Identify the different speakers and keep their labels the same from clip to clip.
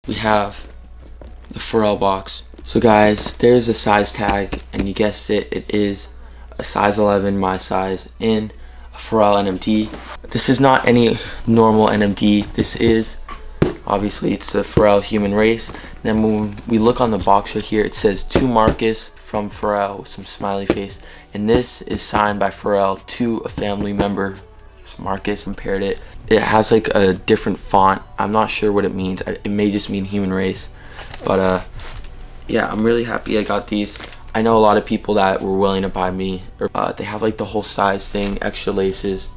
Speaker 1: we have the Pharrell box. So guys, there's a size tag, and you guessed it, it is a size 11, my size, in a Pharrell NMD. This is not any normal NMD. This is, obviously, it's the Pharrell Human Race. Then when we look on the box right here, it says to Marcus from Pharrell with some smiley face. And this is signed by Pharrell to a family member. It's Marcus, compared it. It has like a different font. I'm not sure what it means. It may just mean human race. But yeah, I'm really happy I got these. I know a lot of people that were willing to buy me. They have like the whole size thing, extra laces.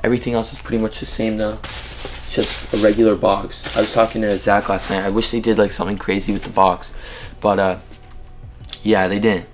Speaker 1: Everything else is pretty much the same though. It's just a regular box. I was talking to Zach last night. I wish they did like something crazy with the box. But yeah, they didn't.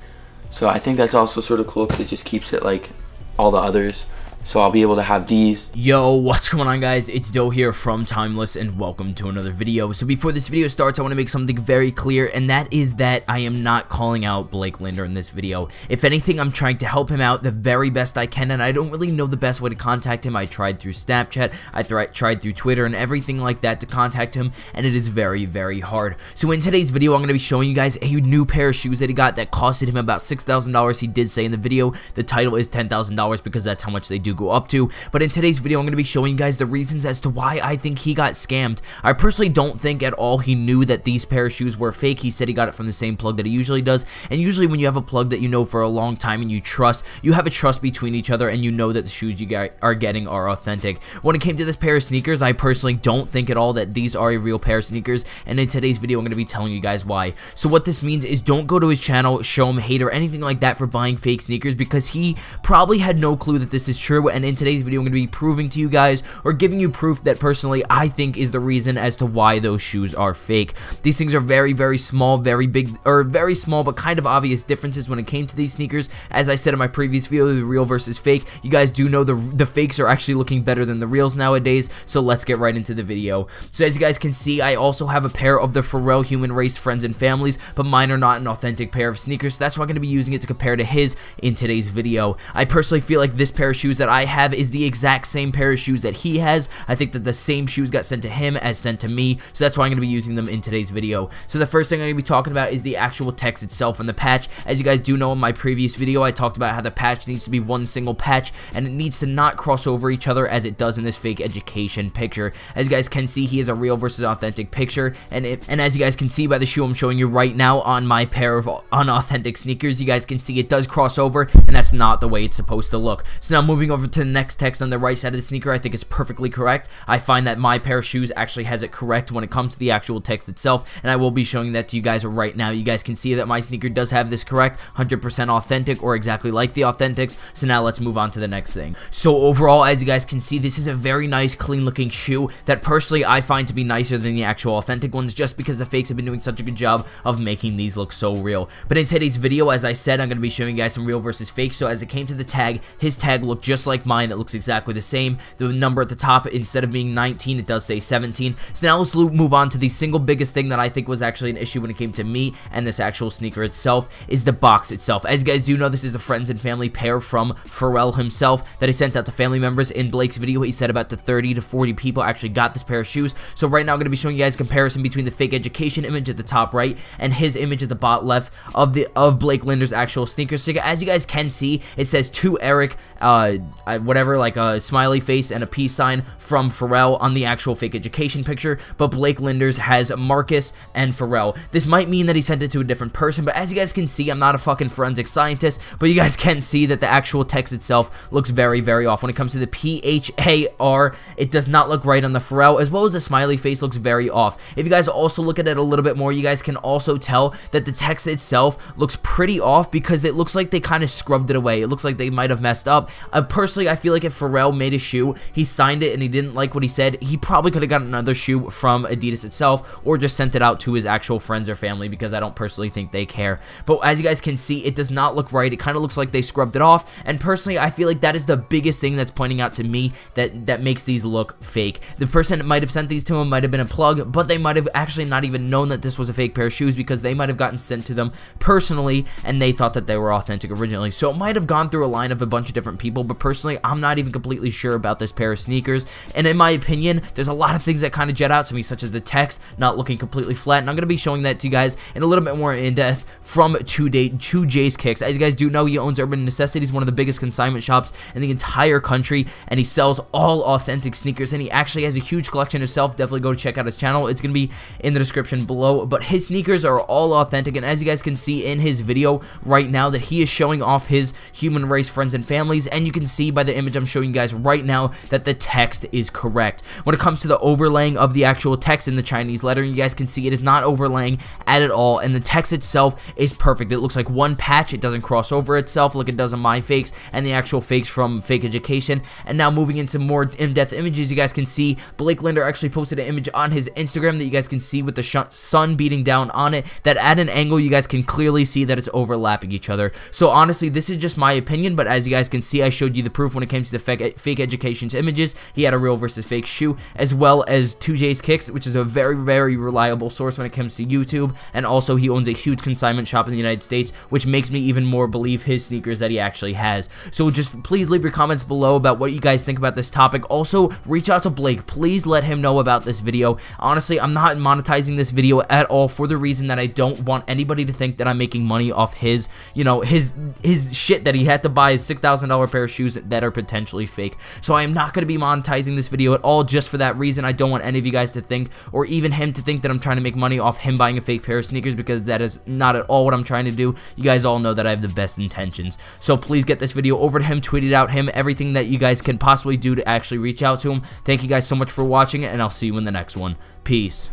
Speaker 1: So I think that's also sort of cool because it just keeps it like all the others. So I'll be able to have these.
Speaker 2: Yo, what's going on, guys? It's Doe here from Timeless, and welcome to another video. So before this video starts, I want to make something very clear, and that is that I am not calling out Blake Linder in this video. If anything, I'm trying to help him out the very best I can, and I don't really know the best way to contact him. I tried through Snapchat, I tried through Twitter, and everything like that to contact him, and it is very, very hard. So in today's video, I'm going to be showing you guys a new pair of shoes that he got that costed him about $6,000. He did say in the video, the title is $10,000 because that's how much they do go up to. But in today's video, I'm going to be showing you guys the reasons as to why I think he got scammed. I personally don't think at all he knew that these pair of shoes were fake. He said he got it from the same plug that he usually does, and usually when you have a plug that you know for a long time and you trust, you have a trust between each other and you know that the shoes you are getting are authentic. When it came to this pair of sneakers, I personally don't think at all that these are a real pair of sneakers, and in today's video, I'm going to be telling you guys why. So what this means is don't go to his channel, show him hate or anything like that for buying fake sneakers, because he probably had no clue that this is true. And in today's video, I'm going to be proving to you guys, or giving you proof that personally I think is the reason as to why those shoes are fake. These things are very, very small, very big, or very small but kind of obvious differences when it came to these sneakers. As I said in my previous video, the real versus fake, you guys do know the fakes are actually looking better than the reals nowadays, so let's get right into the video. So as you guys can see, I also have a pair of the Pharrell Human Race Friends and Families, but mine are not an authentic pair of sneakers, so that's why I'm going to be using it to compare to his in today's video. I personally feel like this pair of shoes that I have is the exact same pair of shoes that he has. I think that the same shoes got sent to him as sent to me, so that's why I'm going to be using them in today's video. So the first thing I'm going to be talking about is the actual text itself and the patch. As you guys do know, in my previous video I talked about how the patch needs to be one single patch and it needs to not cross over each other as it does in this fake education picture. As you guys can see, he is a real versus authentic picture, and as you guys can see by the shoe I'm showing you right now on my pair of unauthentic sneakers, you guys can see it does cross over, and that's not the way it's supposed to look. So now moving over to the next text on the right side of the sneaker, I think it's perfectly correct. I find that my pair of shoes actually has it correct when it comes to the actual text itself, and I will be showing that to you guys right now. You guys can see that my sneaker does have this correct, 100% authentic, or exactly like the authentics. So now let's move on to the next thing. So overall, as you guys can see, this is a very nice, clean looking shoe that personally I find to be nicer than the actual authentic ones, just because the fakes have been doing such a good job of making these look so real. But in today's video, as I said, I'm going to be showing you guys some real versus fake. So as it came to the tag, his tag looked just like mine. It looks exactly the same. The number at the top, instead of being 19, it does say 17. So now let's move on to the single biggest thing that I think was actually an issue when it came to me and this actual sneaker itself, is the box itself. As you guys do know, this is a friends and family pair from Pharrell himself that he sent out to family members. In Blake's video, he said about 30 to 40 people actually got this pair of shoes. So right now I'm going to be showing you guys a comparison between the fake education image at the top right and his image at the bottom left of Blake Linder's actual sneakers. So as you guys can see, it says to Eric, whatever, like a smiley face and a peace sign from Pharrell on the actual fake education picture, but Blake Linder's has Marcus and Pharrell. This might mean that he sent it to a different person, but as you guys can see, I'm not a fucking forensic scientist, but you guys can see that the actual text itself looks very, very off. When it comes to the PHAR, it does not look right on the Pharrell, as well as the smiley face looks very off. If you guys also look at it a little bit more, you guys can also tell that the text itself looks pretty off, because it looks like they kind of scrubbed it away. It looks like they might have messed up. Personally, I feel like if Pharrell made a shoe, he signed it and he didn't like what he said, he probably could have gotten another shoe from Adidas itself, or just sent it out to his actual friends or family, because I don't personally think they care. But as you guys can see, it does not look right. It kind of looks like they scrubbed it off, and personally, I feel like that is the biggest thing that's pointing out to me that makes these look fake. The person that might have sent these to him might have been a plug, but they might have actually not even known that this was a fake pair of shoes, because they might have gotten sent to them personally, and they thought that they were authentic originally. So it might have gone through a line of a bunch of different people, but personally, personally, I'm not even completely sure about this pair of sneakers, and in my opinion, there's a lot of things that kind of jet out to me, such as the text not looking completely flat, and I'm going to be showing that to you guys in a little bit more in depth from 2J's Kicks. As you guys do know, he owns Urban Necessities, one of the biggest consignment shops in the entire country, and he sells all authentic sneakers, and he actually has a huge collection himself. Definitely go check out his channel. It's going to be in the description below, but his sneakers are all authentic, and as you guys can see in his video right now that he is showing off his human race friends and families, and you can see by the image I'm showing you guys right now that the text is correct. When it comes to the overlaying of the actual text in the Chinese lettering, you guys can see it is not overlaying at all, and the text itself is perfect. It looks like one patch. It doesn't cross over itself like it does on my fakes and the actual fakes from Fake Education. And now moving into more in-depth images, you guys can see Blake Linder actually posted an image on his Instagram that you guys can see with the sun beating down on it, that at an angle you guys can clearly see that it's overlapping each other. So honestly, this is just my opinion, but as you guys can see, I showed you the proof when it came to the Fake Education's images. He had a real versus fake shoe, as well as 2J's Kicks, which is a very, very reliable source when it comes to YouTube, and also he owns a huge consignment shop in the United States, which makes me even more believe his sneakers that he actually has. So just please leave your comments below about what you guys think about this topic. Also, reach out to Blake. Please let him know about this video. Honestly, I'm not monetizing this video at all for the reason that I don't want anybody to think that I'm making money off his, you know, his shit that he had to buy, his $6,000 pair of shoes that are potentially fake. So I am not going to be monetizing this video at all just for that reason. I don't want any of you guys to think, or even him to think, that I'm trying to make money off him buying a fake pair of sneakers, because that is not at all what I'm trying to do. You guys all know that I have the best intentions. So please get this video over to him, tweet it out him, everything that you guys can possibly do to actually reach out to him. Thank you guys so much for watching, and I'll see you in the next one. Peace.